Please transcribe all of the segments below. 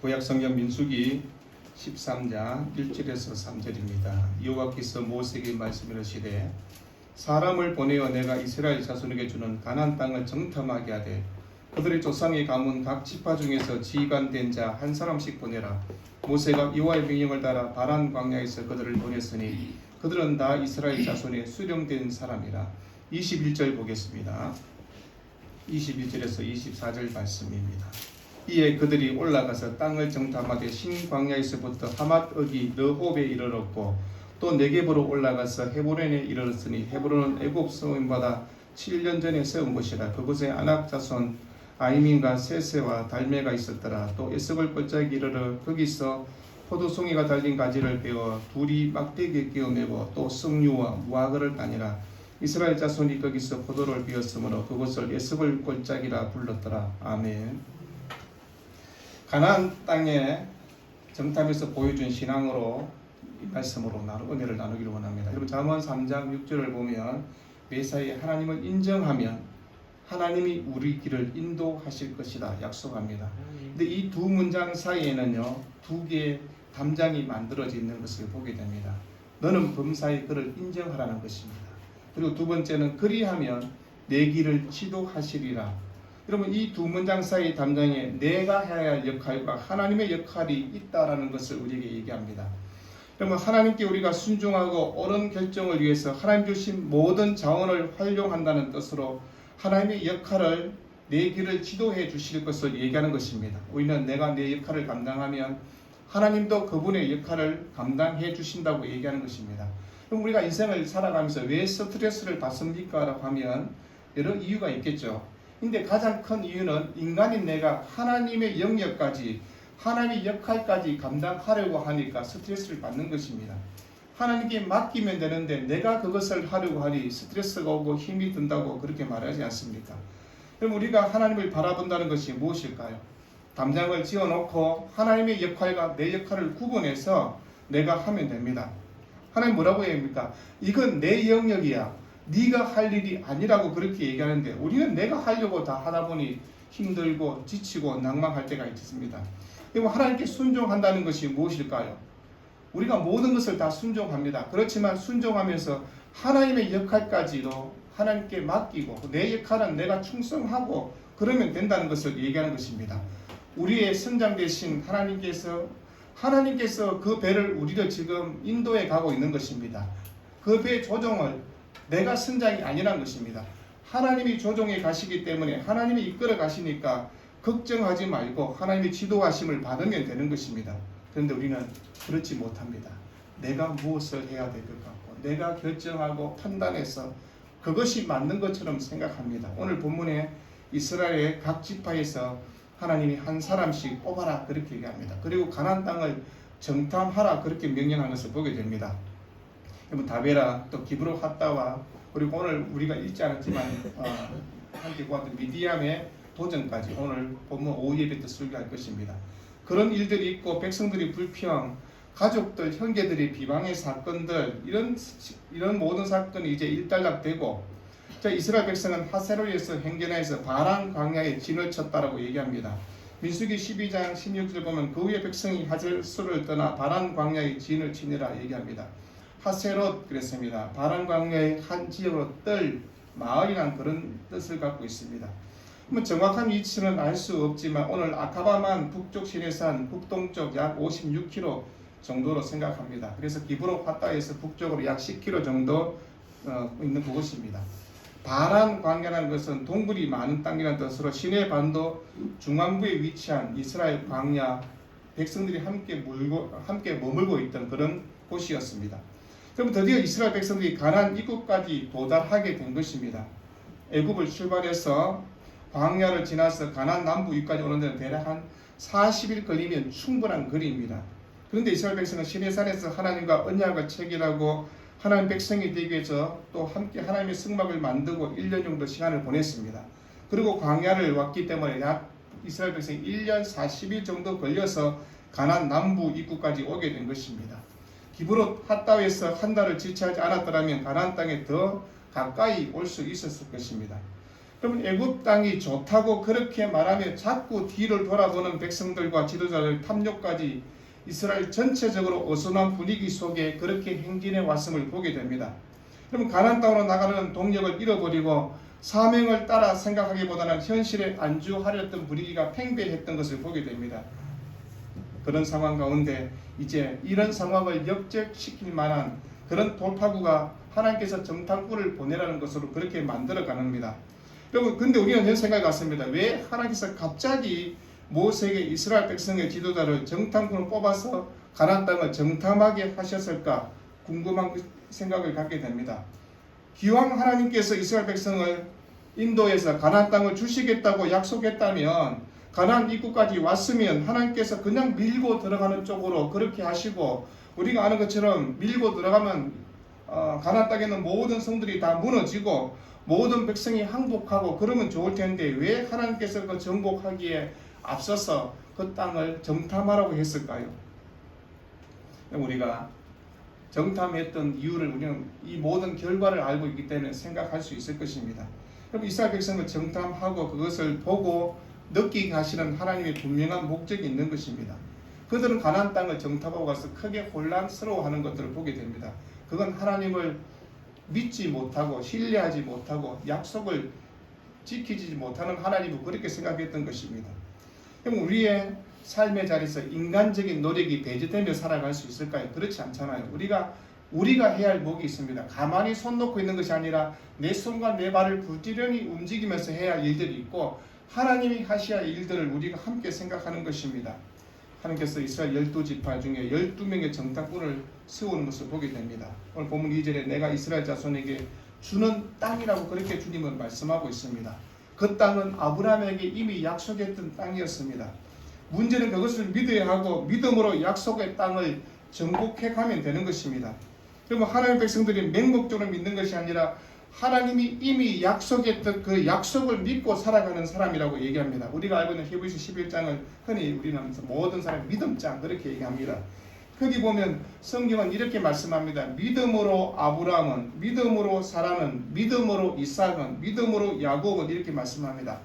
구약성경 민수기 13장 1절에서 3절입니다. 여호와께서 모세에게 말씀하시되 사람을 보내어 내가 이스라엘 자손에게 주는 가나안 땅을 정탐하게 하되 그들의 조상의 가문 각 지파 중에서 지휘관된 자 한 사람씩 보내라. 모세가 여호와의 명령을 따라 바란 광야에서 그들을 보냈으니 그들은 다 이스라엘 자손의 수령된 사람이라. 21절 보겠습니다. 21절에서 24절 말씀입니다. 이에 그들이 올라가서 땅을 정탐하되 신광야에서부터 하맛어기 르홉에 이르렀고 또 네겝으로 올라가서 헤브론에 이르렀으니 헤브론은 애굽 성문보다 7년 전에 세운 곳이라. 그곳에 아낙 자손 아이민과 세세와 달메가 있었더라. 또 에스골 골짜기 이르러 거기서 포도송이가 달린 가지를 베어 둘이 막대기에 끼워 메고 또 석류와 무화과를 따니라. 이스라엘 자손이 거기서 포도를 비었으므로 그곳을 에스골 골짜기라 불렀더라. 아멘. 가나안 땅에 정탐에서 보여준 신앙으로 이 말씀으로 은혜를 나누기를 원합니다. 여러분 잠언 3장 6절을 보면 매사에 하나님을 인정하면 하나님이 우리 길을 인도하실 것이다 약속합니다. 근데 이 두 문장 사이에는요 두 개의 담장이 만들어져 있는 것을 보게 됩니다. 너는 범사에 그를 인정하라는 것입니다. 그리고 두 번째는 그리하면 내 길을 지도하시리라. 여러분 이 두 문장 사이 담장에 내가 해야 할 역할과 하나님의 역할이 있다라는 것을 우리에게 얘기합니다. 여러분 하나님께 우리가 순종하고 옳은 결정을 위해서 하나님 주신 모든 자원을 활용한다는 뜻으로 하나님의 역할을 내 길을 지도해 주실 것을 얘기하는 것입니다. 우리는 내가 내 역할을 감당하면 하나님도 그분의 역할을 감당해 주신다고 얘기하는 것입니다. 그럼 우리가 인생을 살아가면서 왜 스트레스를 받습니까? 라고 하면 여러 이유가 있겠죠. 근데 가장 큰 이유는 인간인 내가 하나님의 영역까지 하나님의 역할까지 감당하려고 하니까 스트레스를 받는 것입니다. 하나님께 맡기면 되는데 내가 그것을 하려고 하니 스트레스가 오고 힘이 든다고 그렇게 말하지 않습니까? 그럼 우리가 하나님을 바라본다는 것이 무엇일까요? 담장을 지어놓고 하나님의 역할과 내 역할을 구분해서 내가 하면 됩니다. 하나님 뭐라고 합니까? 이건 내 영역이야. 네가 할 일이 아니라고 그렇게 얘기하는데 우리는 내가 하려고 다 하다 보니 힘들고 지치고 낭망할 때가 있습니다. 그리고 하나님께 순종한다는 것이 무엇일까요? 우리가 모든 것을 다 순종합니다. 그렇지만 순종하면서 하나님의 역할까지도 하나님께 맡기고 내 역할은 내가 충성하고 그러면 된다는 것을 얘기하는 것입니다. 우리의 선장 되신 하나님께서 그 배를 우리를 지금 인도해 가고 있는 것입니다. 그 배 조종을 내가 선장이 아니라는 것입니다. 하나님이 조종해 가시기 때문에 하나님이 이끌어 가시니까 걱정하지 말고 하나님의 지도하심을 받으면 되는 것입니다. 그런데 우리는 그렇지 못합니다. 내가 무엇을 해야 될 것 같고 내가 결정하고 판단해서 그것이 맞는 것처럼 생각합니다. 오늘 본문에 이스라엘의 각 지파에서 하나님이 한 사람씩 뽑아라 그렇게 얘기합니다. 그리고 가나안 땅을 정탐하라 그렇게 명령한 것을 보게 됩니다. 여러분 다베라 또 기브로 핫다와 그리고 오늘 우리가 읽지 않았지만 함께 보았던 미디암의 도전까지 오늘 본문 오후 예배 때 설교할 것입니다. 그런 일들이 있고 백성들이 불평, 가족들, 형제들이 비방의 사건들 이런 모든 사건이 이제 일단락되고 이스라엘 백성은 하세로에서 행견해서 바란 광야에 진을 쳤다라고 얘기합니다. 민수기 12장 16절 보면 그 후에 백성이 하셀소를 떠나 바란 광야에 진을 치니라 얘기합니다. 하세롯 그랬습니다. 바란 광야의 한 지역으로 뜰 마을이란 그런 뜻을 갖고 있습니다. 정확한 위치는 알 수 없지만 오늘 아카바만 북쪽 시내산 북동쪽 약 56km 정도로 생각합니다. 그래서 기브로 핫다에서 북쪽으로 약 10km 정도 있는 그곳입니다. 바란 광야라는 것은 동굴이 많은 땅이라는 뜻으로 시내 반도 중앙부에 위치한 이스라엘 광야 백성들이 함께 머물고 있던 그런 곳이었습니다. 그럼 드디어 이스라엘 백성들이 가나안 입구까지 도달하게 된 것입니다. 애굽을 출발해서 광야를 지나서 가나안 남부 입구까지 오는 데는 대략 한 40일 걸리면 충분한 거리입니다. 그런데 이스라엘 백성은 시내산에서 하나님과 언약을 체결하고 하나님 백성이 되기 위해서 또 함께 하나님의 성막을 만들고 1년 정도 시간을 보냈습니다. 그리고 광야를 왔기 때문에 약 이스라엘 백성이 1년 40일 정도 걸려서 가나안 남부 입구까지 오게 된 것입니다. 기브롯 핫다에서 한 달을 지체하지 않았더라면 가나안 땅에 더 가까이 올 수 있었을 것입니다. 그러면 애굽 땅이 좋다고 그렇게 말하며 자꾸 뒤를 돌아보는 백성들과 지도자들 탐욕까지 이스라엘 전체적으로 어수선한 분위기 속에 그렇게 행진해 왔음을 보게 됩니다. 그러면 가나안 땅으로 나가는 동력을 잃어버리고 사명을 따라 생각하기보다는 현실에 안주하려던 분위기가 팽배했던 것을 보게 됩니다. 그런 상황 가운데 이제 이런 상황을 역적시킬 만한 그런 돌파구가 하나님께서 정탐꾼을 보내라는 것으로 그렇게 만들어 가는겁니다. 여러분, 근데 우리는 이런 생각이 같습니다. 왜 하나님께서 갑자기 모세에게 이스라엘 백성의 지도자를 정탐꾼을 뽑아서 가나안 땅을 정탐하게 하셨을까 궁금한 생각을 갖게 됩니다. 기왕 하나님께서 이스라엘 백성을 인도에서 가나안 땅을 주시겠다고 약속했다면, 가나안 입구까지 왔으면 하나님께서 그냥 밀고 들어가는 쪽으로 그렇게 하시고, 우리가 아는 것처럼 밀고 들어가면 가나안 땅에 있는 모든 성들이 다 무너지고 모든 백성이 항복하고 그러면 좋을 텐데, 왜 하나님께서 그 정복하기에 앞서서 그 땅을 정탐하라고 했을까요? 우리가 정탐했던 이유를 우리는 이 모든 결과를 알고 있기 때문에 생각할 수 있을 것입니다. 그럼 이스라엘 백성을 정탐하고 그것을 보고 느끼게 하시는 하나님의 분명한 목적이 있는 것입니다. 그들은 가나안 땅을 정탐하고 가서 크게 혼란스러워하는 것들을 보게 됩니다. 그건 하나님을 믿지 못하고 신뢰하지 못하고 약속을 지키지 못하는 하나님을 그렇게 생각했던 것입니다. 그럼 우리의 삶의 자리에서 인간적인 노력이 배제되며 살아갈 수 있을까요? 그렇지 않잖아요. 우리가 해야 할 목이 있습니다. 가만히 손 놓고 있는 것이 아니라 내 손과 내 발을 부지런히 움직이면서 해야 할 일들이 있고, 하나님이 하셔야 할 일들을 우리가 함께 생각하는 것입니다. 하나님께서 이스라엘 12지파 중에 12명의 정탐꾼을 세우는 것을 보게 됩니다. 오늘 본문 2절에 내가 이스라엘 자손에게 주는 땅이라고 그렇게 주님은 말씀하고 있습니다. 그 땅은 아브라함에게 이미 약속했던 땅이었습니다. 문제는 그것을 믿어야 하고 믿음으로 약속의 땅을 정복해 가면 되는 것입니다. 그러면 하나님의 백성들이 맹목적으로 믿는 것이 아니라 하나님이 이미 약속했던 그 약속을 믿고 살아가는 사람이라고 얘기합니다. 우리가 알고 있는 히브리서 11장을 흔히 우리는 모든 사람의 믿음장 그렇게 얘기합니다. 거기 보면 성경은 이렇게 말씀합니다. 믿음으로 아브라함은, 믿음으로 사라는, 믿음으로 이삭은, 믿음으로 야곱은 이렇게 말씀합니다.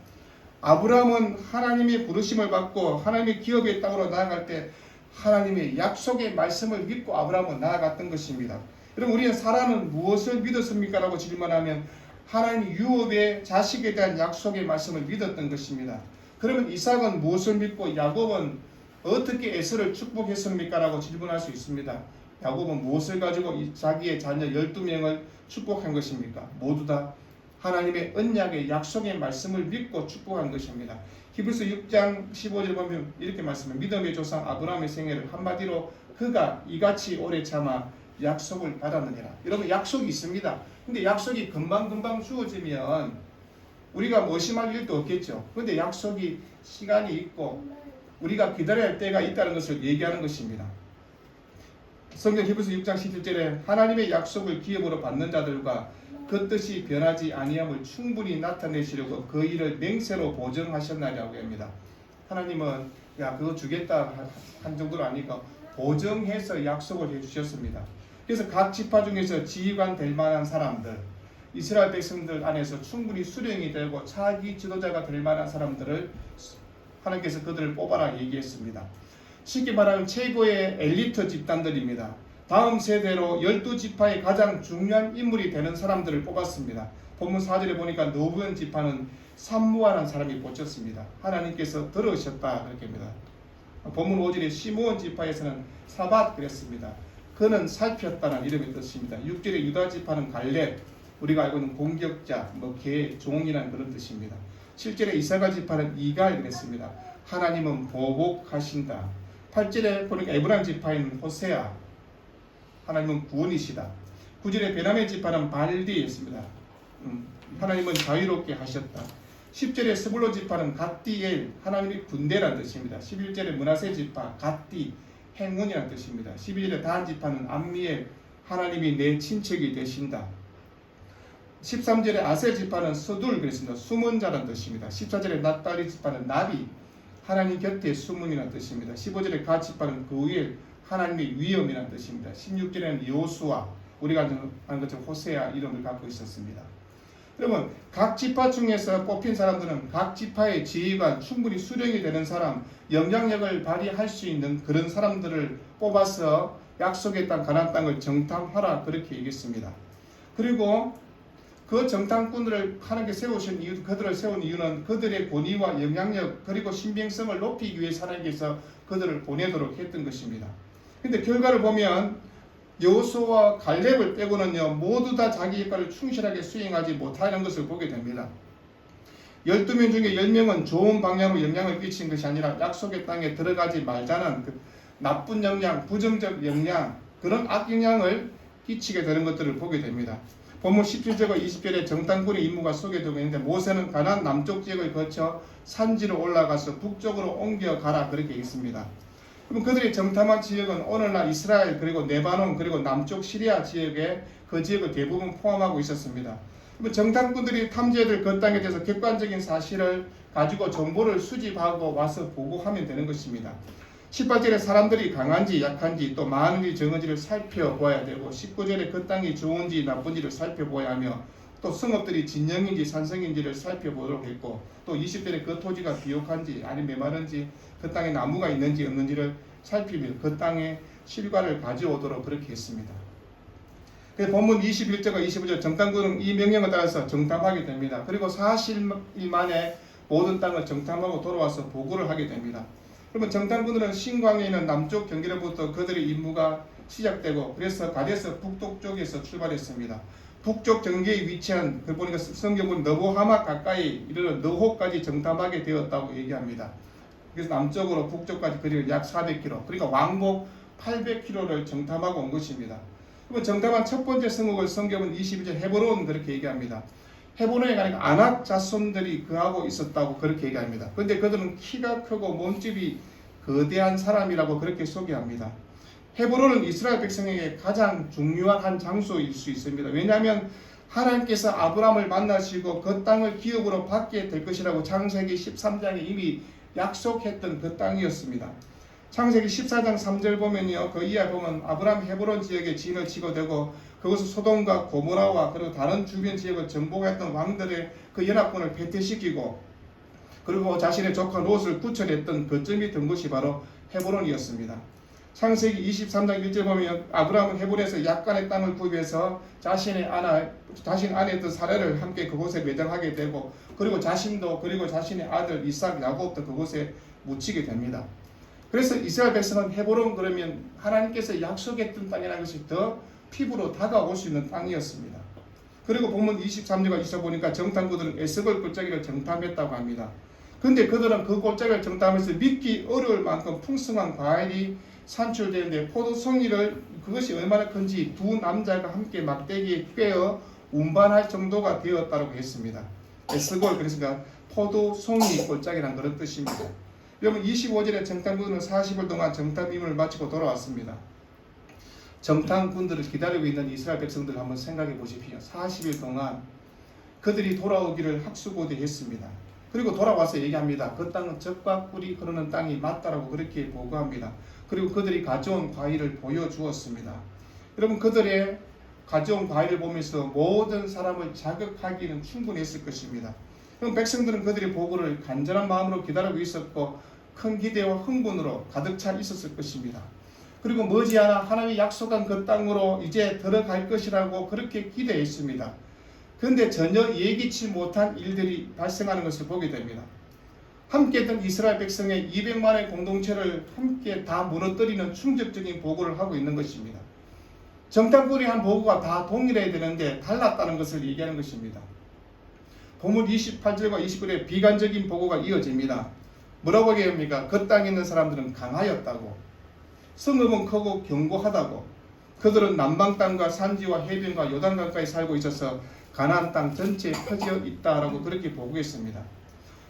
아브라함은 하나님의 부르심을 받고 하나님의 기업의 땅으로 나아갈 때 하나님의 약속의 말씀을 믿고 아브라함은 나아갔던 것입니다. 그럼 우리는 사라는 무엇을 믿었습니까? 라고 질문하면 하나님 유업의 자식에 대한 약속의 말씀을 믿었던 것입니다. 그러면 이삭은 무엇을 믿고 야곱은 어떻게 에서를 축복했습니까? 라고 질문할 수 있습니다. 야곱은 무엇을 가지고 자기의 자녀 12명을 축복한 것입니까? 모두 다 하나님의 언약의 약속의 말씀을 믿고 축복한 것입니다. 히브리서 6장 15절 보면 이렇게 말씀합니다. 믿음의 조상 아브라함의 생애를 한마디로 그가 이같이 오래 참아 약속을 받았느니라. 여러분, 약속이 있습니다. 근데 약속이 금방금방 주어지면 우리가 의심할 일도 없겠죠. 그런데 약속이 시간이 있고 우리가 기다려야 할 때가 있다는 것을 얘기하는 것입니다. 성경 히브리서 6장 17절에 하나님의 약속을 기업으로 받는 자들과 그 뜻이 변하지 아니함을 충분히 나타내시려고 그 일을 맹세로 보증하셨나라고 합니다. 하나님은 그거 주겠다 한 정도가 아니고 보증해서 약속을 해주셨습니다. 그래서 각 지파 중에서 지휘관 될 만한 사람들, 이스라엘 백성들 안에서 충분히 수령이 되고 차기 지도자가 될 만한 사람들을 하나님께서 그들을 뽑아라 얘기했습니다. 쉽게 말하면 최고의 엘리트 집단들입니다. 다음 세대로 12지파의 가장 중요한 인물이 되는 사람들을 뽑았습니다. 본문 4절에 보니까 노브연 지파는 삼무아라는 사람이 뽑혔습니다. 하나님께서 들으셨다 그렇게 합니다. 본문 5절에 시므온 지파에서는 사밧 그랬습니다. 그는 살폈다는 이름의 뜻입니다. 6절에 유다 지파는 갈렙, 우리가 알고 있는 공격자, 개, 종이라는 그런 뜻입니다. 7절에 이사가 지파는 이갈 그랬습니다. 하나님은 보복하신다. 8절에 보니까 에브라임 지파인 호세아, 하나님은 구원이시다. 9절에 베냐민 지파는 발디였습니다. 하나님은 자유롭게 하셨다. 10절에 스불론 지파는 갓디엘, 하나님이 군대라는 뜻입니다. 11절에 므낫세 지파, 갓디, 행운이라는 뜻입니다. 12절에 단 지파는 암미엘, 하나님이 내 친척이 되신다. 13절에 아셀 지파는 서둘 그랬습니다. 숨은 자라는 뜻입니다. 14절에 납달리 지파는 나비, 하나님 곁에 숨은이라는 뜻입니다. 15절에 갓 지파는 그우엘, 하나님의 위엄이라는 뜻입니다. 16절에는 여호수아, 우리가 아는 것처럼 호세아 이름을 갖고 있었습니다. 그러면 각 지파 중에서 뽑힌 사람들은 각 지파의 지위가 충분히 수령이 되는 사람, 영향력을 발휘할 수 있는 그런 사람들을 뽑아서 약속의 땅 가나안 땅을 정탐하라 그렇게 얘기했습니다. 그리고 그 정탐꾼들을 하나님께 세우신 이유, 그들을 세운 이유는 그들의 권위와 영향력 그리고 신빙성을 높이기 위해 하나님께서 그들을 보내도록 했던 것입니다. 근데 결과를 보면 여호수아와 갈렙을 빼고는요 모두 다 자기 역할을 충실하게 수행하지 못하는 것을 보게 됩니다. 12명 중에 10명은 좋은 방향으로 영향을 끼친 것이 아니라 약속의 땅에 들어가지 말자는 그 나쁜 영향, 부정적 영향, 그런 악영향을 끼치게 되는 것들을 보게 됩니다. 본문 17절과 20절에 정탐꾼의 임무가 소개되고 있는데 모세는 가나안 남쪽 지역을 거쳐 산지로 올라가서 북쪽으로 옮겨가라 그렇게 있습니다. 그럼 그들이 정탐한 지역은 오늘날 이스라엘 그리고 레바논 그리고 남쪽 시리아 지역에 그 지역을 대부분 포함하고 있었습니다. 그럼 정탐꾼들이 탐지해야 그 땅에 대해서 객관적인 사실을 가지고 정보를 수집하고 와서 보고하면 되는 것입니다. 18절에 사람들이 강한지 약한지 또 많은지 적은지를 살펴보아야 되고 19절에 그 땅이 좋은지 나쁜지를 살펴보아야 하며 또 성읍들이 진영인지 산성인지를 살펴보도록 했고 또 20절에 그 토지가 비옥한지 아니면 메마른지 그 땅에 나무가 있는지 없는지를 살피며 그 땅에 실과를 가져오도록 그렇게 했습니다. 그래서 본문 21절과 25절 정탐꾼은 이 명령에 따라서 정탐하게 됩니다. 그리고 40일 만에 모든 땅을 정탐하고 돌아와서 보고를 하게 됩니다. 그러면 정탐꾼들은 신광에 있는 남쪽 경계로부터 그들의 임무가 시작되고 그래서 가데스 북동쪽에서 출발했습니다. 북쪽 경계에 위치한 그 보니까 성경은 너보하마 가까이 이르러 너호까지 정탐하게 되었다고 얘기합니다. 그래서 남쪽으로 북쪽까지 거리가 약 400km, 그러니까 왕복 800km를 정탐하고 온 것입니다. 그러면 정탐한 첫 번째 성읍을 성경은 22절 헤브론 그렇게 얘기합니다. 헤브론에 가니까 아낙 자손들이 거하고 있었다고 그렇게 얘기합니다. 그런데 그들은 키가 크고 몸집이 거대한 사람이라고 그렇게 소개합니다. 헤브론은 이스라엘 백성에게 가장 중요한 한 장소일 수 있습니다. 왜냐하면 하나님께서 아브라함을 만나시고 그 땅을 기업으로 받게 될 것이라고 창세기 13장에 이미 약속했던 그 땅이었습니다. 창세기 14장 3절 보면요, 그 이하 보면 아브라함 헤브론 지역에 진을 치고 되고 그것은 소돔과 고모라와 그리고 다른 주변 지역을 정복했던 왕들의 그 연합군을 패퇴시키고 그리고 자신의 조카 롯을 구출했던 거점이 된 것이 바로 헤브론이었습니다. 창세기 23장 1절 보면 아브라함은 헤브론에서 약간의 땅을 구입해서 자신 안에 있던 사례를 함께 그곳에 매장하게 되고 그리고 자신도 그리고 자신의 아들 이삭 야곱도 그곳에 묻히게 됩니다. 그래서 이스라엘 백성은 헤브론 그러면 하나님께서 약속했던 땅이라는 것이 더 피부로 다가올 수 있는 땅이었습니다. 그리고 본문 23절과 24절 보니까 정탐꾼들은 에스골 골짜기를 정탐했다고 합니다. 그런데 그들은 그 골짜기를 정탐해서 믿기 어려울 만큼 풍성한 과일이 산출되는데 포도송이를 그것이 얼마나 큰지 두 남자가 함께 막대기에 꿰어 운반할 정도가 되었다고 했습니다. 에스골 그러니까 포도송이 골짜기란 그런 뜻입니다. 여러분 25절에 정탐꾼은 40일 동안 정탐 임무를 마치고 돌아왔습니다. 정탐꾼들을 기다리고 있는 이스라엘 백성들 한번 생각해 보십시오. 40일 동안 그들이 돌아오기를 학수고대했습니다. 그리고 돌아와서 얘기합니다. 그 땅은 젖과 꿀이 흐르는 땅이 맞다라고 그렇게 보고합니다. 그리고 그들이 가져온 과일을 보여주었습니다. 여러분 그들의 가져온 과일을 보면서 모든 사람을 자극하기는 충분했을 것입니다. 그럼 백성들은 그들의 보고를 간절한 마음으로 기다리고 있었고 큰 기대와 흥분으로 가득 차 있었을 것입니다. 그리고 머지않아 하나님이 약속한 그 땅으로 이제 들어갈 것이라고 그렇게 기대했습니다. 그런데 전혀 예기치 못한 일들이 발생하는 것을 보게 됩니다. 함께 했던 이스라엘 백성의 200만의 공동체를 함께 다 무너뜨리는 충격적인 보고를 하고 있는 것입니다. 정탐꾼이 한 보고가 다 동일해야 되는데 달랐다는 것을 얘기하는 것입니다. 본문 28절과 29절에 비관적인 보고가 이어집니다. 뭐라고 얘기합니까? 그 땅에 있는 사람들은 강하였다고, 성읍은 크고 견고하다고, 그들은 남방 땅과 산지와 해변과 요단강가에 살고 있어서 가나안 땅 전체에 퍼져 있다라고 그렇게 보고했습니다.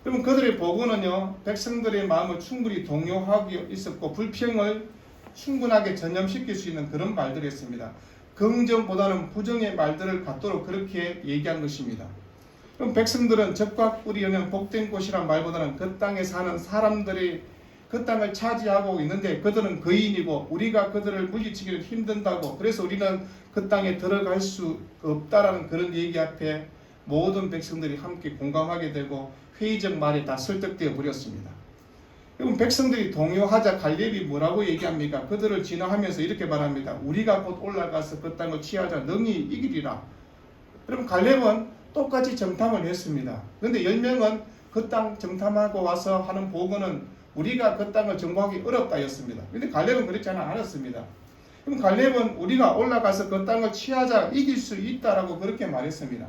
여러분 그들의 보고는요 백성들의 마음을 충분히 동요하고 있었고 불평을 충분하게 전염시킬 수 있는 그런 말들이었습니다. 긍정보다는 부정의 말들을 갖도록 그렇게 얘기한 것입니다. 그럼 백성들은 젖과 꿀이 여는 복된 곳이란 말보다는 그 땅에 사는 사람들이 그 땅을 차지하고 있는데 그들은 거인이고 우리가 그들을 물리치기는 힘든다고, 그래서 우리는 그 땅에 들어갈 수 없다라는 그런 얘기 앞에 모든 백성들이 함께 공감하게 되고 회의적 말에 다 설득되어 버렸습니다. 여러분, 백성들이 동요하자 갈렙이 뭐라고 얘기합니까? 그들을 진화하면서 이렇게 말합니다. 우리가 곧 올라가서 그 땅을 취하자 능히 이기리라. 여러분, 갈렙은 똑같이 정탐을 했습니다. 그런데 10명은 그 땅 정탐하고 와서 하는 보고는 우리가 그 땅을 정복하기 어렵다였습니다. 그런데 갈렙은 그렇지 않았습니다. 그럼 갈렙은 우리가 올라가서 그 땅을 취하자 이길 수 있다라고 그렇게 말했습니다.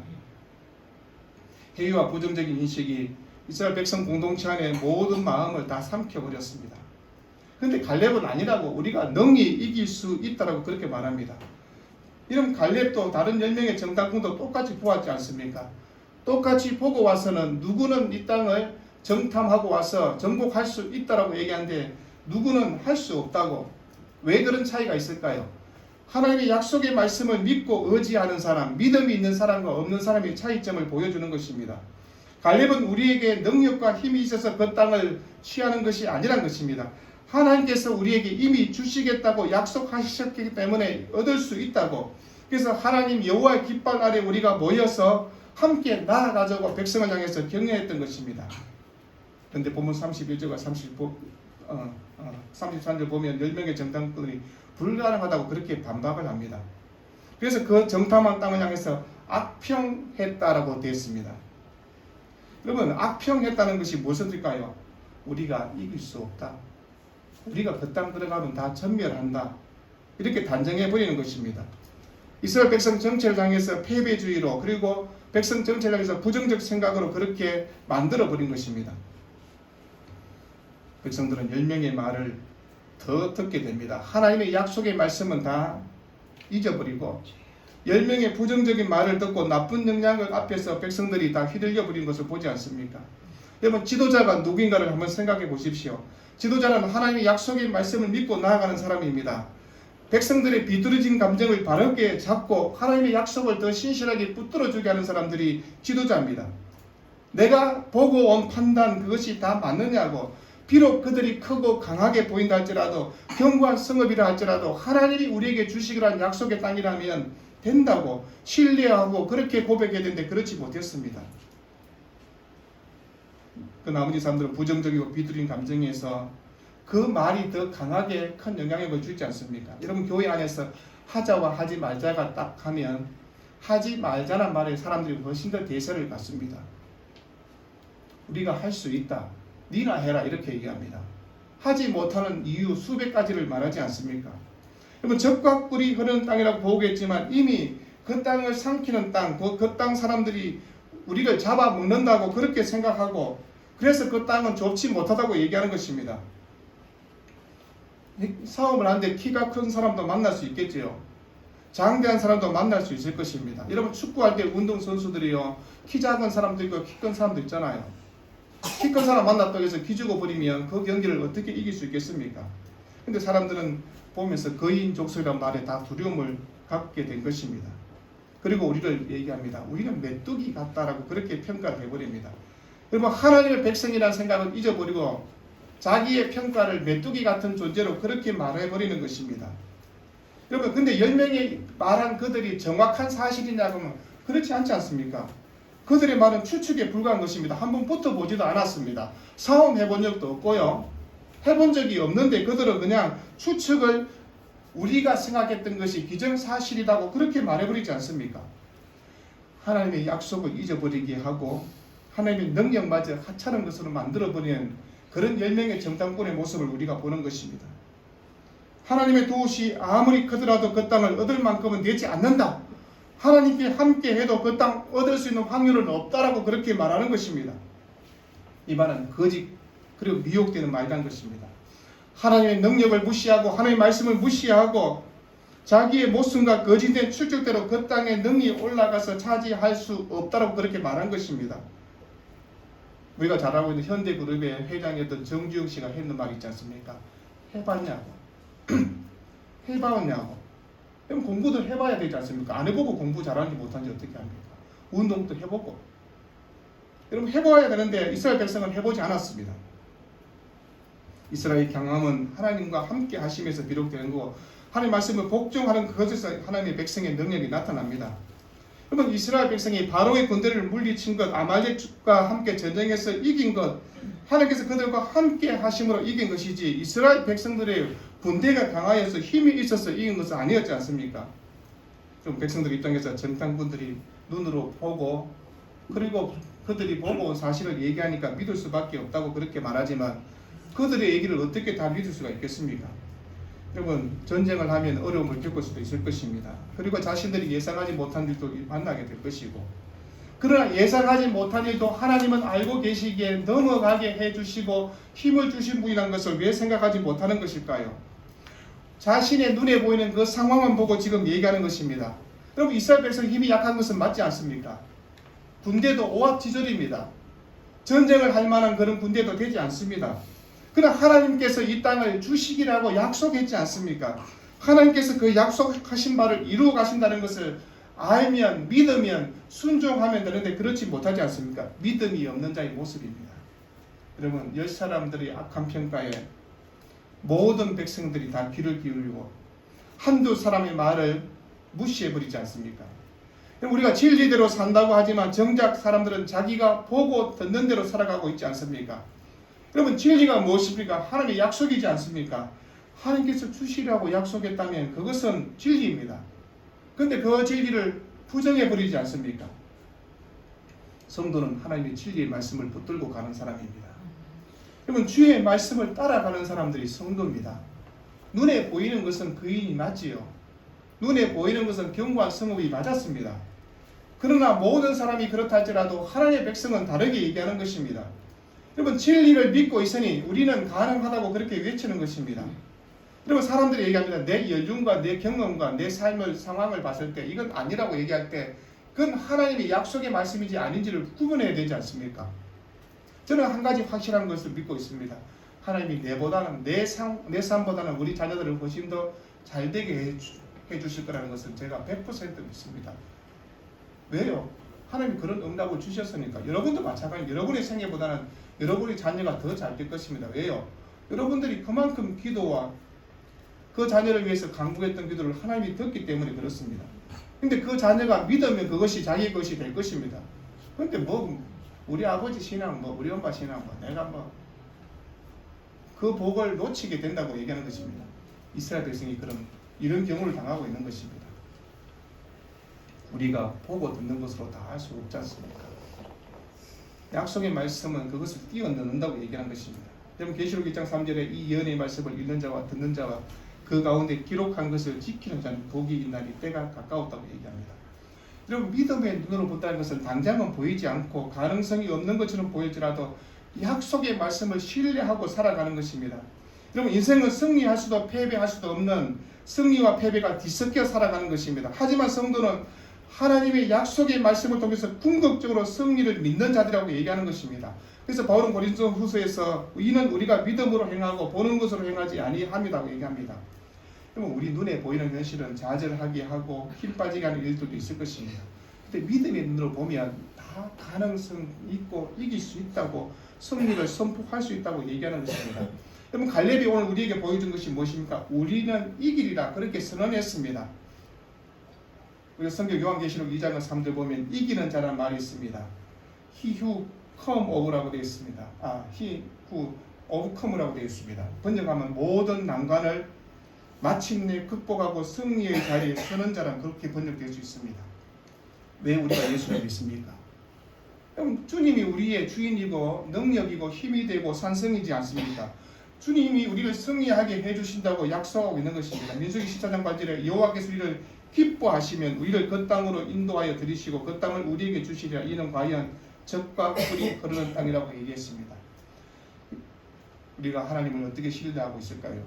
회의와 부정적인 인식이 이스라엘 백성 공동체 안에 모든 마음을 다 삼켜버렸습니다. 그런데 갈렙은 아니라고, 우리가 능히 이길 수 있다라고 그렇게 말합니다. 이런 갈렙도 다른 10명의 정탐꾼도 똑같이 보았지 않습니까? 똑같이 보고 와서는 누구는 이 땅을 정탐하고 와서 정복할 수 있다라고 얘기하는데 누구는 할 수 없다고. 왜 그런 차이가 있을까요? 하나님의 약속의 말씀을 믿고 의지하는 사람, 믿음이 있는 사람과 없는 사람의 차이점을 보여주는 것입니다. 갈렙은 우리에게 능력과 힘이 있어서 그 땅을 취하는 것이 아니란 것입니다. 하나님께서 우리에게 이미 주시겠다고 약속하셨기 때문에 얻을 수 있다고. 그래서 하나님 여호와의 깃발 아래 우리가 모여서 함께 나아가자고 백성을 향해서 격려했던 것입니다. 그런데 본문 31절과 33절 보면 10명의 정탐꾼들이 불가능하다고 그렇게 반박을 합니다. 그래서 그 정탐한 땅을 향해서 악평했다라고 되어 있습니다. 여러분, 악평했다는 것이 무슨 뜻일까요? 우리가 이길 수 없다. 우리가 그 땅 들어가면 다 전멸한다. 이렇게 단정해버리는 것입니다. 이스라엘 백성 전체를 향해서 패배주의로, 그리고 백성 전체를 향해서 부정적 생각으로 그렇게 만들어버린 것입니다. 백성들은 10명의 말을 더 듣게 됩니다. 하나님의 약속의 말씀은 다 잊어버리고 10명의 부정적인 말을 듣고 나쁜 영향을 앞에서 백성들이 다 휘둘려 버린 것을 보지 않습니까? 여러분, 지도자가 누구인가를 한번 생각해 보십시오. 지도자는 하나님의 약속의 말씀을 믿고 나아가는 사람입니다. 백성들의 비뚤어진 감정을 바르게 잡고 하나님의 약속을 더 신실하게 붙들어주게 하는 사람들이 지도자입니다. 내가 보고 온 판단, 그것이 다 맞느냐고, 비록 그들이 크고 강하게 보인다 할지라도, 견고한 성읍이라 할지라도 하나님이 우리에게 주시기로 한 약속의 땅이라면 된다고 신뢰하고 그렇게 고백해야 되는데 그렇지 못했습니다. 그 나머지 사람들은 부정적이고 비뚤인 감정에서 그 말이 더 강하게 큰 영향력을 주지 않습니까? 여러분, 교회 안에서 하자와 하지 말자가 딱 하면 하지 말자란 말에 사람들이 훨씬 더 대세를 갖습니다. 우리가 할 수 있다, 니나 해라, 이렇게 얘기합니다. 하지 못하는 이유 수백 가지를 말하지 않습니까? 여러분, 젖과 꿀이 흐르는 땅이라고 보겠지만 이미 그 땅을 삼키는 땅, 그 땅 사람들이 우리를 잡아먹는다고 그렇게 생각하고, 그래서 그 땅은 좋지 못하다고 얘기하는 것입니다. 싸움을 하는데 키가 큰 사람도 만날 수 있겠지요. 장대한 사람도 만날 수 있을 것입니다. 여러분, 축구할 때 운동선수들이요, 키 작은 사람도 있고 키 큰 사람도 있잖아요. 키 큰 사람 만났다고 해서 기죽어 버리면 그 경기를 어떻게 이길 수 있겠습니까? 근데 사람들은 보면서 거인족속이라는 말에 다 두려움을 갖게 된 것입니다. 그리고 우리를 얘기합니다. 우리는 메뚜기 같다라고 그렇게 평가를 해버립니다. 여러분, 하나님의 백성이라는 생각을 잊어버리고 자기의 평가를 메뚜기 같은 존재로 그렇게 말해버리는 것입니다. 여러분, 근데 10명이 말한 그들이 정확한 사실이냐고 하면 그렇지 않지 않습니까? 그들의 말은 추측에 불과한 것입니다. 한번 붙어보지도 않았습니다. 싸움해본 적도 없고요, 해본 적이 없는데 그들은 그냥 추측을, 우리가 생각했던 것이 기정사실이라고 그렇게 말해버리지 않습니까? 하나님의 약속을 잊어버리게 하고 하나님의 능력마저 하찮은 것으로 만들어버리는 그런 10명의 정탐꾼의 모습을 우리가 보는 것입니다. 하나님의 도우시 아무리 크더라도 그 땅을 얻을 만큼은 되지 않는다. 하나님께 함께 해도 그 땅 얻을 수 있는 확률은 없다라고 그렇게 말하는 것입니다. 이 말은 거짓 그리고 미혹되는 말이라는 것입니다. 하나님의 능력을 무시하고 하나님의 말씀을 무시하고 자기의 모순과 거짓된 출적대로 그 땅에 능히 올라가서 차지할 수 없다라고 그렇게 말한 것입니다. 우리가 잘 알고 있는 현대그룹의 회장이었던 정주영 씨가 했는 말 있지 않습니까? 해봤냐고. 해봤냐고. 그럼 공부도 해봐야 되지 않습니까? 안 해보고 공부 잘하는지 못하는지 어떻게 합니까? 운동도 해보고. 여러분, 해봐야 되는데 이스라엘 백성은 해보지 않았습니다. 이스라엘 경험은 하나님과 함께 하시면서 비록되는 거고, 하나님의 말씀을 복종하는 그것에서 하나님의 백성의 능력이 나타납니다. 그러면 이스라엘 백성이 바로의 군대를 물리친 것, 아말렉과 함께 전쟁에서 이긴 것, 하나님께서 그들과 함께 하심으로 이긴 것이지 이스라엘 백성들의 군대가 강하여서 힘이 있어서 이긴 것은 아니었지 않습니까? 좀 백성들 입장에서 정탐꾼들이 눈으로 보고 그리고 그들이 보고 온 사실을 얘기하니까 믿을 수밖에 없다고 그렇게 말하지만 그들의 얘기를 어떻게 다 믿을 수가 있겠습니까? 여러분, 전쟁을 하면 어려움을 겪을 수도 있을 것입니다. 그리고 자신들이 예상하지 못한 일도 만나게 될 것이고, 그러나 예상하지 못한 일도 하나님은 알고 계시기에 넘어가게 해주시고 힘을 주신 분이라는 것을 왜 생각하지 못하는 것일까요? 자신의 눈에 보이는 그 상황만 보고 지금 얘기하는 것입니다. 여러분, 이스라엘 백성 힘이 약한 것은 맞지 않습니까? 군대도 오합지졸입니다. 전쟁을 할 만한 그런 군대도 되지 않습니다. 그러나 하나님께서 이 땅을 주시기라고 약속했지 않습니까? 하나님께서 그 약속하신 바를 이루어 가신다는 것을 알면, 믿으면, 순종하면 되는데 그렇지 못하지 않습니까? 믿음이 없는 자의 모습입니다. 여러분, 10사람들의 악한 평가에 모든 백성들이 다 귀를 기울이고 한두 사람의 말을 무시해버리지 않습니까? 우리가 진리대로 산다고 하지만 정작 사람들은 자기가 보고 듣는 대로 살아가고 있지 않습니까? 여러분, 진리가 무엇입니까? 하나님의 약속이지 않습니까? 하나님께서 주시라고 약속했다면 그것은 진리입니다. 그런데 그 진리를 부정해버리지 않습니까? 성도는 하나님의 진리의 말씀을 붙들고 가는 사람입니다. 여러분, 주의 말씀을 따라가는 사람들이 성도입니다. 눈에 보이는 것은 그인이 맞지요. 눈에 보이는 것은 경고한 성읍이 맞았습니다. 그러나 모든 사람이 그렇다 할지라도 하나님의 백성은 다르게 얘기하는 것입니다. 여러분, 진리를 믿고 있으니 우리는 가능하다고 그렇게 외치는 것입니다. 여러분, 사람들이 얘기합니다. 내 연륜과 내 경험과 내 삶의 상황을 봤을 때 이건 아니라고 얘기할 때 그건 하나님의 약속의 말씀인지 아닌지를 구분해야 되지 않습니까? 저는 한 가지 확실한 것을 믿고 있습니다. 하나님이 내보다는 내 삶보다는 우리 자녀들을 훨씬 더 잘되게 해주실 거라는 것은 제가 100% 믿습니다. 왜요? 하나님이 그런 응답을 주셨으니까. 여러분도 마찬가지. 여러분의 생애보다는 여러분의 자녀가 더 잘 될 것입니다. 왜요? 여러분들이 그만큼 기도와 그 자녀를 위해서 간구했던 기도를 하나님이 듣기 때문에 그렇습니다. 근데 그 자녀가 믿으면 그것이 자기 것이 될 것입니다. 근데 우리 아버지 신앙, 우리 엄마 신앙, 내가 그 복을 놓치게 된다고 얘기하는 것입니다. 이스라엘 백성이 이런 경우를 당하고 있는 것입니다. 우리가 보고 듣는 것으로 다 할 수 없지 않습니까? 약속의 말씀은 그것을 뛰어넘는다고 얘기하는 것입니다. 여러분, 계시록 1장 3절에 이 예언의 말씀을 읽는 자와 듣는 자와 그 가운데 기록한 것을 지키는 자는 복이 있나니 때가 가까웠다고 얘기합니다. 여러분, 믿음의 눈으로 본다는 것은 당장은 보이지 않고 가능성이 없는 것처럼 보일지라도 약속의 말씀을 신뢰하고 살아가는 것입니다. 여러분, 인생은 승리할 수도 패배할 수도 없는 승리와 패배가 뒤섞여 살아가는 것입니다. 하지만 성도는 하나님의 약속의 말씀을 통해서 궁극적으로 승리를 믿는 자들이라고 얘기하는 것입니다. 그래서 바울은 고린도후서에서 이는 우리가 믿음으로 행하고 보는 것으로 행하지 아니함이라고 얘기합니다. 그러면 우리 눈에 보이는 현실은 좌절하게 하고 힘 빠지게 하는 일들도 있을 것입니다. 근데 믿음의 눈으로 보면 다 가능성 있고 이길 수 있다고, 승리를 선포할 수 있다고 얘기하는 것입니다. 여러분, 갈렙이 오늘 우리에게 보여준 것이 무엇입니까? 우리는 이기리라 그렇게 선언했습니다. 우리가 성경 요한계시록 2장 3절 보면 이기는 자라는 말이 있습니다. He who come over라고 되어 있습니다. He who overcome라고 되어 있습니다. 번역하면 모든 난관을 마침내 극복하고 승리의 자리에 서는 자란, 그렇게 번역될 수 있습니다. 왜 우리가 예수를 믿습니까? 그럼 주님이 우리의 주인이고 능력이고 힘이 되고 산성이지 않습니까? 주님이 우리를 승리하게 해주신다고 약속하고 있는 것입니다. 민수기 14장 8절에 여호와께서 우리를 기뻐하시면 우리를 그 땅으로 인도하여 들이시고 그 땅을 우리에게 주시리라. 이는 과연 젖과 꿀이 흐르는 땅이라고 얘기했습니다. 우리가 하나님을 어떻게 신뢰하고 있을까요?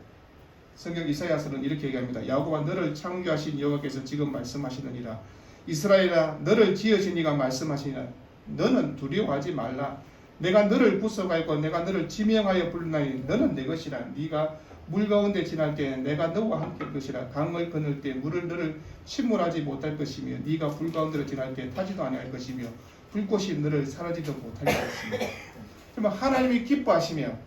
성경 이사야서는 이렇게 얘기합니다. 야곱아, 너를 창조하신 여호와께서 지금 말씀하시느니라. 이스라엘아, 너를 지으신 이가 말씀하시니라. 너는 두려워하지 말라. 내가 너를 구속하였고 내가 너를 지명하여 부르나니 너는 내 것이라. 네가 물 가운데 지날 때 내가 너와 함께 할 것이라. 강을 건널 때 물을 너를 침몰하지 못할 것이며 네가 불 가운데로 지날 때 타지도 아니할 것이며 불꽃이 너를 사라지도 못할 것이며. 그러면 하나님이 기뻐하시며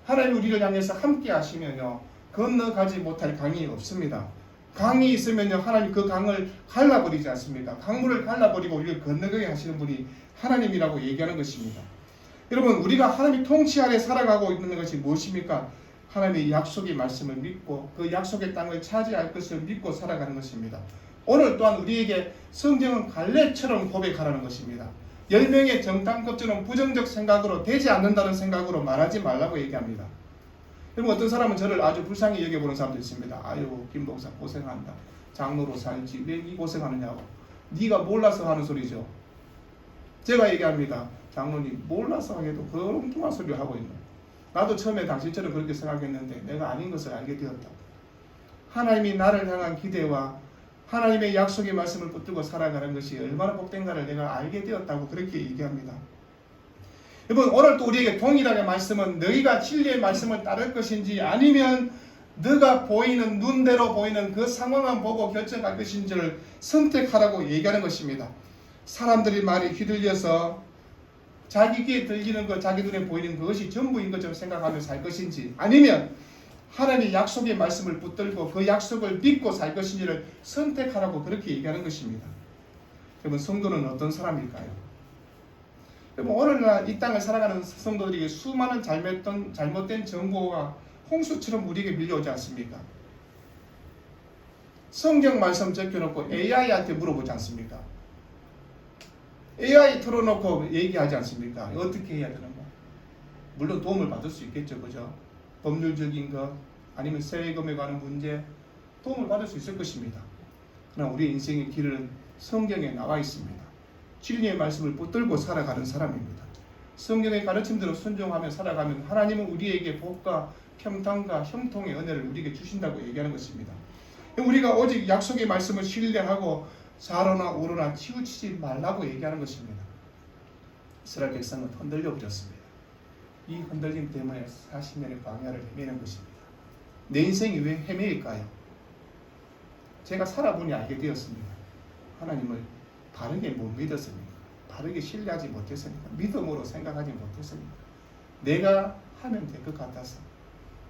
하나님이 우리를 향해서 함께 하시면요, 건너가지 못할 강이 없습니다. 강이 있으면요, 하나님 그 강을 갈라버리지 않습니까? 강물을 갈라버리고 우리를 건너게 하시는 분이 하나님이라고 얘기하는 것입니다. 여러분, 우리가 하나님의 통치 아래 살아가고 있는 것이 무엇입니까? 하나님의 약속의 말씀을 믿고 그 약속의 땅을 차지할 것을 믿고 살아가는 것입니다. 오늘 또한 우리에게 성경은 갈렙처럼 고백하라는 것입니다. 10명의 정탐꾼처럼 부정적 생각으로 되지 않는다는 생각으로 말하지 말라고 얘기합니다. 여러분, 어떤 사람은 저를 아주 불쌍히 여겨보는 사람도 있습니다. 아유, 김 목사 고생한다. 장로로 살지 왜 이 고생하느냐고. 네가 몰라서 하는 소리죠. 제가 얘기합니다. 장로님, 몰라서 하게도 그런 엉뚱한 소리를 하고 있는. 나도 처음에 당신처럼 그렇게 생각했는데 내가 아닌 것을 알게 되었다. 하나님이 나를 향한 기대와 하나님의 약속의 말씀을 붙들고 살아가는 것이 얼마나 복된가를 내가 알게 되었다고 그렇게 얘기합니다. 여러분, 오늘 또 우리에게 동일하게 말씀은 너희가 진리의 말씀을 따를 것인지 아니면 너가 보이는 눈대로 보이는 그 상황만 보고 결정할 것인지를 선택하라고 얘기하는 것입니다. 사람들이 말이 휘둘려서 자기 귀에 들리는 것, 자기 눈에 보이는 그것이 전부인 것처럼 생각하며 살 것인지 아니면 하나님의 약속의 말씀을 붙들고 그 약속을 믿고 살 것인지를 선택하라고 그렇게 얘기하는 것입니다. 여러분, 성도는 어떤 사람일까요? 여러분, 오늘날 이 땅을 살아가는 성도들에게 수많은 잘못된 정보가 홍수처럼 우리에게 밀려오지 않습니까? 성경 말씀 적혀놓고 AI한테 물어보지 않습니까? AI 틀어놓고 얘기하지 않습니까? 어떻게 해야 되는 거? 물론 도움을 받을 수 있겠죠, 그죠? 법률적인 것, 아니면 세금에 관한 문제, 도움을 받을 수 있을 것입니다. 그러나 우리 인생의 길은 성경에 나와 있습니다. 진리의 말씀을 붙들고 살아가는 사람입니다. 성경의 가르침대로 순종하며 살아가면 하나님은 우리에게 복과 평강과 형통의 은혜를 우리에게 주신다고 얘기하는 것입니다. 우리가 오직 약속의 말씀을 신뢰하고 좌로나 우로나 치우치지 말라고 얘기하는 것입니다. 이스라엘 백성은 흔들려 버렸습니다. 이 흔들림 때문에 40년의 광야를 헤매는 것입니다. 내 인생이 왜 헤매일까요? 제가 살아보니 알게 되었습니다. 하나님을 바르게 못 믿었습니까? 바르게 신뢰하지 못했습니까? 믿음으로 생각하지 못했습니까? 내가 하면 될 것 같아서,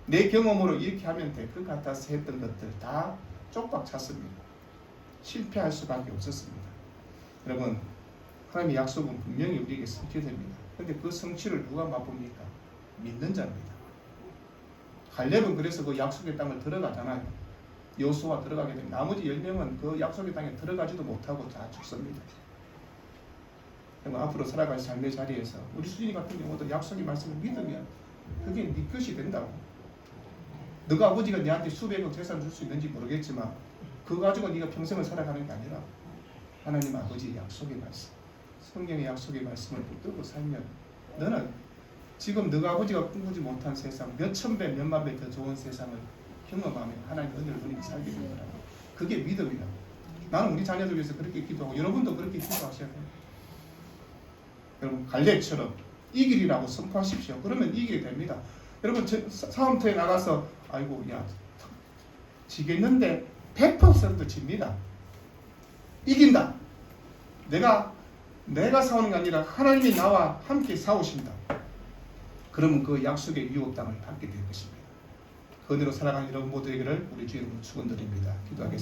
내 경험으로 이렇게 하면 될 것 같아서 했던 것들 다 쪽박 찼습니다. 실패할 수밖에 없었습니다. 여러분, 하나님의 약속은 분명히 우리에게 성취됩니다. 그런데 그 성취를 누가 맛봅니까? 믿는 자입니다. 갈렙은 그래서 그 약속의 땅을 들어가잖아요. 여호수아 들어가게 되면 나머지 10명은 그 약속의 땅에 들어가지도 못하고 다 죽습니다. 앞으로 살아갈 삶의 자리에서 우리 수진이 같은 경우도 약속의 말씀을 믿으면 그게 네 것이 된다고. 너가 아버지가 네한테 수백억 재산 줄 수 있는지 모르겠지만 그거 가지고 네가 평생을 살아가는 게 아니라 하나님 아버지의 약속의 말씀, 성경의 약속의 말씀을 붙들고 살면 너는 지금 너가 아버지가 꿈꾸지 못한 세상, 몇천 배, 몇만 배 더 좋은 세상을 경험하며 하나님 은혜를 누리며 살게 될 거라고. 그게 믿음이라고. 나는 우리 자녀들 위해서 그렇게 기도하고 여러분도 그렇게 기도하셔야 돼요. 여러분, 갈렙처럼 이 길이라고 선포하십시오. 그러면 이 길이 됩니다. 여러분, 싸움터에 나가서 아이고 야 지겠는데 100% 집니다. 이긴다. 내가 싸우는 게 아니라 하나님이 나와 함께 싸우신다. 그러면 그 약속의 유업 땅을 받게 될 것입니다. 그 은혜로 살아가는 여러분 모두에게를 우리 주의 이름으로 축원드립니다. 기도하겠습니다.